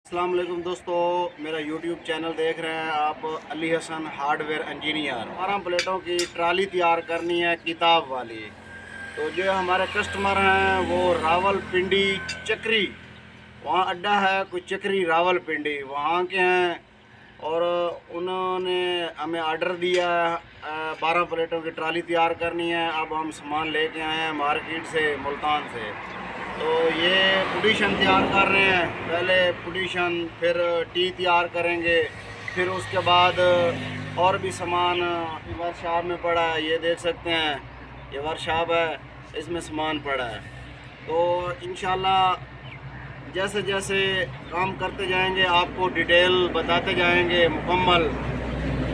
अस्सलाम वालेकुम दोस्तों, मेरा YouTube चैनल देख रहे हैं आप। Ali Hasan hardware engineer. 12 प्लेटों की ट्राली तैयार करनी है किताब वाली। तो जो हमारे कस्टमर हैं वो रावलपिंडी चक्री, वहाँ अड्डा है कोई चक्री रावलपिंडी, वहाँ के हैं। और उन्होंने हमें आर्डर दिया 12 प्लेटों की ट्राली तैयार करनी है। अब हम सामान लेके आए हैं मार्केट से, मुल्तान से। तो ये पुडिशन तैयार कर रहे हैं। पहले पुडिशन, फिर टी तैयार करेंगे, फिर उसके बाद और भी सामान वर्कशॉप में पड़ा है। ये देख सकते हैं, ये वर्कशॉप है, इसमें सामान पड़ा है। तो इंशाल्लाह जैसे जैसे काम करते जाएंगे आपको डिटेल बताते जाएंगे मुकम्मल।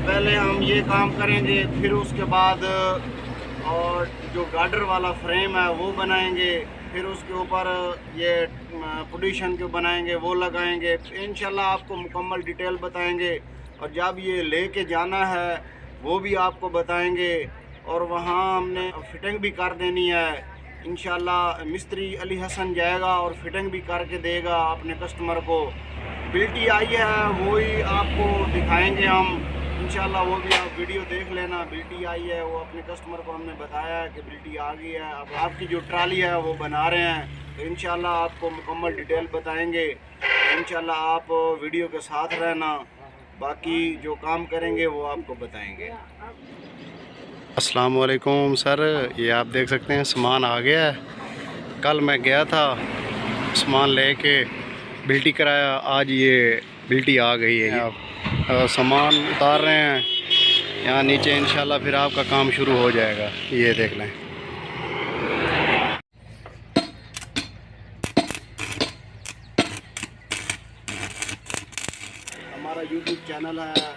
पहले हम ये काम करेंगे, फिर उसके बाद और जो गार्डर वाला फ्रेम है वो बनाएंगे, फिर उसके ऊपर ये पुडिशन के बनाएंगे, वो लगाएंगे। इंशाल्लाह आपको मुकम्मल डिटेल बताएंगे। और जब ये लेके जाना है वो भी आपको बताएंगे। और वहाँ हमने फिटिंग भी कर देनी है। इंशाल्लाह मिस्त्री अली हसन जाएगा और फिटिंग भी करके देगा अपने कस्टमर को। बिल्टी आई है वो ही आपको दिखाएंगे हम। इंशाल्लाह वो भी आप वीडियो देख लेना। बिल्टी आई है, वो अपने कस्टमर को हमने बताया है कि बिल्टी आ गई है। अब आपकी जो ट्राली है वो बना रहे हैं, तो इंशाल्लाह आपको मुकम्मल डिटेल बताएंगे। इंशाल्लाह आप वीडियो के साथ रहना, बाकी जो काम करेंगे वो आपको बताएंगे। अस्सलाम वालेकुम सर, ये आप देख सकते हैं सामान आ गया है। कल मैं गया था सामान लेके, बिल्टी कराया, आज ये बिल्टी आ गई है। आप सामान उतार रहे हैं यहाँ नीचे, इंशाल्लाह फिर आपका काम शुरू हो जाएगा। ये देख लें। हमारा YouTube चैनल है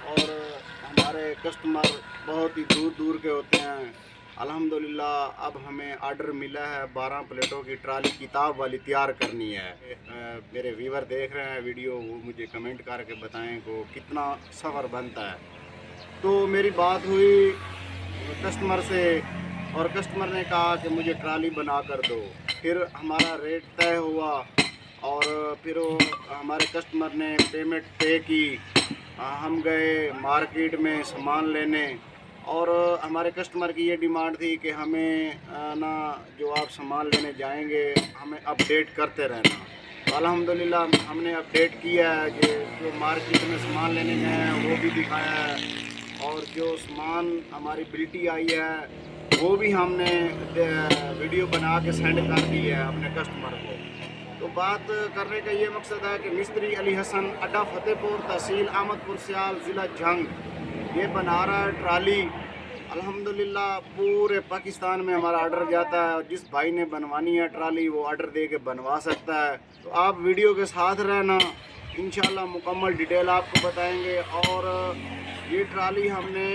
और हमारे कस्टमर बहुत ही दूर दूर के होते हैं। अल्हम्दुलिल्लाह अब हमें आर्डर मिला है 12 प्लेटों की ट्राली किताब वाली तैयार करनी है। मेरे व्यूवर देख रहे हैं वीडियो, वो मुझे कमेंट करके बताएं को कितना सफ़र बनता है। तो मेरी बात हुई कस्टमर से और कस्टमर ने कहा कि मुझे ट्राली बना कर दो। फिर हमारा रेट तय हुआ और फिर हमारे कस्टमर ने पेमेंट पे की। हम गए मार्केट में सामान लेने और हमारे कस्टमर की ये डिमांड थी कि हमें ना जो आप सामान लेने जाएंगे हमें अपडेट करते रहना। तो अल्हम्दुलिल्लाह हमने अपडेट किया है कि जो मार्केट में सामान लेने गए हैं वो भी दिखाया है, और जो सामान हमारी बिल्टी आई है वो भी हमने वीडियो बना के सेंड कर दी है अपने कस्टमर को। तो बात करने का ये मकसद है कि मिस्त्री अली हसन, अड्डा फतेहपुर, तहसील अहमदपुर सियाल, ज़िला जंग, ये बना रहा है ट्राली। अल्हम्दुलिल्लाह पूरे पाकिस्तान में हमारा ऑर्डर जाता है, और जिस भाई ने बनवानी है ट्राली वो ऑर्डर दे के बनवा सकता है। तो आप वीडियो के साथ रहना, इंशाल्लाह मुकम्मल डिटेल आपको बताएंगे। और ये ट्राली हमने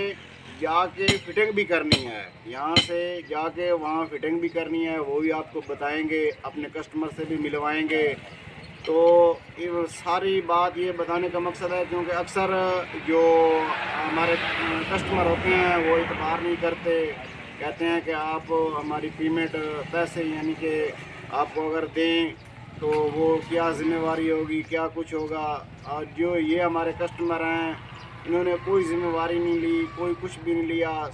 जाके फिटिंग भी करनी है, यहाँ से जाके वहाँ फिटिंग भी करनी है, वो भी आपको बताएंगे, अपने कस्टमर से भी मिलवाएंगे। तो ये सारी बात ये बताने का मकसद है क्योंकि अक्सर जो हमारे कस्टमर होते हैं वो इतबार नहीं करते, कहते हैं कि आप हमारी पेमेंट पैसे यानी कि आपको अगर दें तो वो क्या ज़िम्मेवारी होगी, क्या कुछ होगा। और जो ये हमारे कस्टमर हैं इन्होंने कोई ज़िम्मेवारी नहीं ली, कोई कुछ भी नहीं लिया।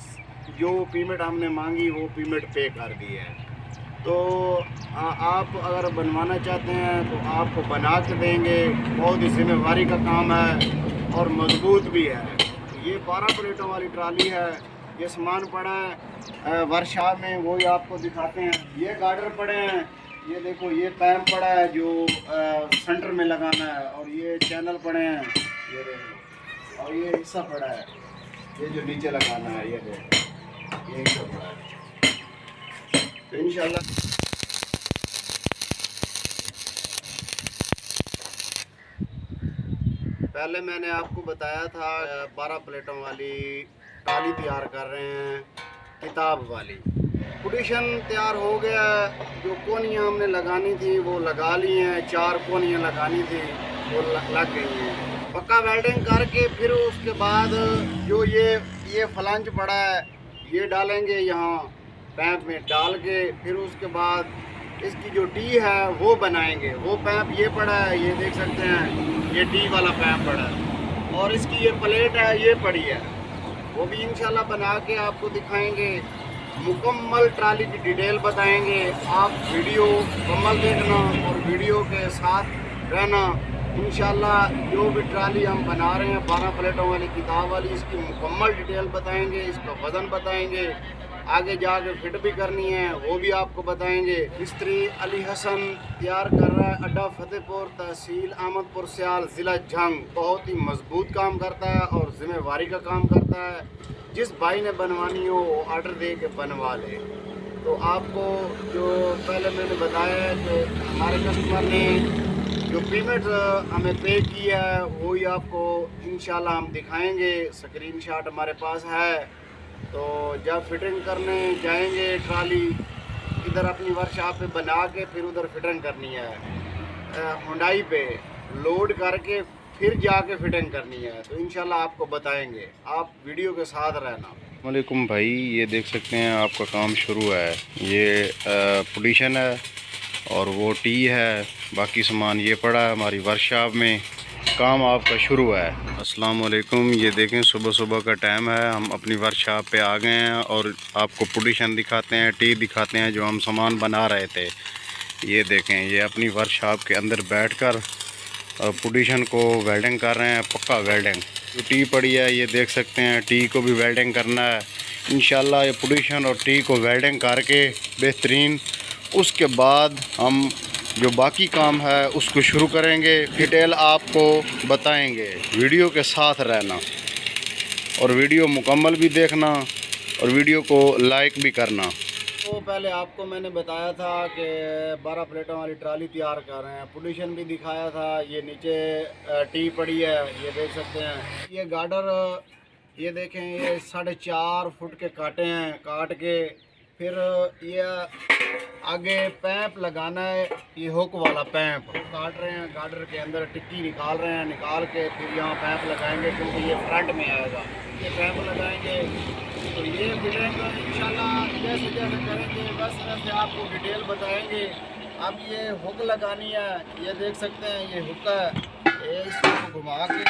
जो पेमेंट हमने मांगी वो पेमेंट पे कर दी है। तो आप अगर बनवाना चाहते हैं तो आपको बना के देंगे। बहुत ही जिम्मेवारी का काम है और मजबूत भी है। ये 12 प्लेटों वाली ट्राली है। ये सामान पड़ा है वर्कशॉप में, वो ही आपको दिखाते हैं। ये गार्डर पड़े हैं, ये देखो, ये पैम्प पड़ा है जो सेंटर में लगाना है, और ये चैनल पड़े हैं, ये देखो, और ये हिस्सा पड़ा है, ये जो नीचे लगाना है, ये देखो, ये हिस्सा पड़ा है। तो इंशाल्लाह पहले मैंने आपको बताया था 12 प्लेटों वाली ट्राली तैयार कर रहे हैं किताब वाली। पुडिशन तैयार हो गया, जो कोनियाँ हमने लगानी थी वो लगा ली हैं, 4 कोनियाँ लगानी थी वो लग गई हैं। पक्का वेल्डिंग करके फिर उसके बाद जो ये फ्लंज पड़ा है ये डालेंगे यहाँ पैप में डाल के, फिर उसके बाद इसकी जो टी है वो बनाएंगे। वो पैप ये पड़ा है, ये देख सकते हैं, ये टी वाला पैप पड़ा है और इसकी ये प्लेट है ये पड़ी है, वो भी इंशाल्लाह बना के आपको दिखाएंगे। मुकम्मल ट्राली की डिटेल बताएंगे। आप वीडियो मुकम्मल देखना और वीडियो के साथ रहना। इंशाल्लाह जो भी ट्राली हम बना रहे हैं 12 प्लेटों वाली किताब वाली, इसकी मुकम्मल डिटेल बताएंगे, इसका वज़न बताएंगे, आगे जाके फिट भी करनी है वो भी आपको बताएंगे। मिस्त्री अली हसन तैयार कर रहा है, अड्डा फतेहपुर, तहसील अहमदपुर सियाल, ज़िला झंग। बहुत ही मजबूत काम करता है और जिम्मेवारी का काम करता है। जिस भाई ने बनवानी हो वो ऑर्डर दे के बनवा ले। तो आपको जो पहले मैंने बताया है कि हमारे कस्टमर ने जो पेमेंट हमें पे किया है वही आपको इंशाल्लाह हम दिखाएंगे। स्क्रीनशॉट हमारे पास है। तो जब फिटिंग करने जाएंगे ट्राली इधर अपनी वर्कशॉप पे बना के फिर उधर फिटिंग करनी है हुंडई पे लोड करके फिर जाके फिटिंग करनी है। तो इंशाल्लाह आपको बताएंगे, आप वीडियो के साथ रहना। वालेकुम भाई, ये देख सकते हैं आपका काम शुरू है। ये पोजीशन है और वो टी है, बाकी सामान ये पड़ा है हमारी वर्कशॉप में। काम आपका शुरू है। अस्सलाम वालेकुम। ये देखें सुबह सुबह का टाइम है, हम अपनी वर्कशॉप पे आ गए हैं और आपको पोजीशन दिखाते हैं, टी दिखाते हैं जो हम सामान बना रहे थे। ये देखें, ये अपनी वर्कशॉप के अंदर बैठकर पोजीशन को वेल्डिंग कर रहे हैं, पक्का वेल्डिंग। जो टी पड़ी है ये देख सकते हैं, टी को भी वेल्डिंग करना है इंशाल्लाह। ये पोजीशन और टी को वेल्डिंग करके बेहतरीन, उसके बाद हम जो बाकी काम है उसको शुरू करेंगे। डिटेल आपको बताएंगे, वीडियो के साथ रहना और वीडियो मुकम्मल भी देखना और वीडियो को लाइक भी करना। तो पहले आपको मैंने बताया था कि 12 प्लेटों वाली ट्राली तैयार कर रहे हैं, पोजीशन भी दिखाया था। ये नीचे टी पड़ी है, ये देख सकते हैं। ये गार्डर ये देखें, ये 4.5 फुट के काटे हैं, काट के फिर ये आगे पैप लगाना है। ये हुक वाला पैप काट रहे हैं, गार्डर के अंदर टिक्की निकाल रहे हैं, निकाल के फिर यहाँ पैप लगाएंगे क्योंकि ये फ्रंट में आएगा। ये पैप लगाएंगे तो ये फिटिंग इंशाल्लाह जैसे जैसे करेंगे वैसे वैसे आपको डिटेल बताएंगे। अब ये हुक लगानी है, ये देख सकते हैं ये हुक है, ये इसको घुमा के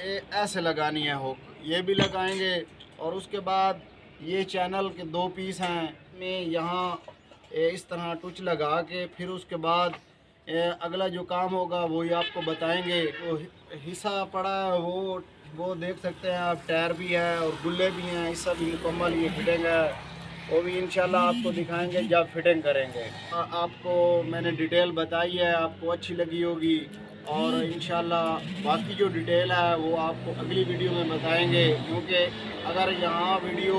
ये ऐसे लगानी है हुक, ये भी लगाएंगे। और उसके बाद ये चैनल के 2 पीस हैं, में यहाँ इस तरह टुच लगा के फिर उसके बाद अगला जो काम होगा वही आपको बताएंगे। वो हिस्सा पड़ा है वो देख सकते हैं आप, टायर भी है और गुल्ले भी हैं, इस सब मुकम्मल ये फिटिंग है, वो भी इंशाल्लाह आपको दिखाएंगे जब फिटिंग करेंगे। आपको मैंने डिटेल बताई है, आपको अच्छी लगी होगी और इंशाल्लाह बाकी जो डिटेल है वो आपको अगली वीडियो में बताएंगे। क्योंकि अगर यहाँ वीडियो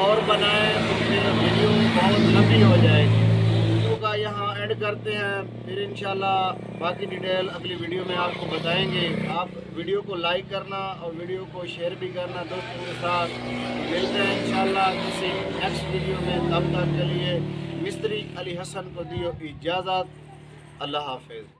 और बनाए तो फिर वीडियो बहुत लंबी हो जाएगी। वीडियो का यहाँ एंड करते हैं, फिर इंशाल्लाह बाकी डिटेल अगली वीडियो में आपको बताएंगे। आप वीडियो को लाइक करना और वीडियो को शेयर भी करना दोस्तों के साथ। मिलते हैं इंशाल्लाह किसी नेक्स्ट वीडियो में, तब तक के लिए मिस्त्री अली हसन को दियो इजाज़त। अल्लाह हाफिज़।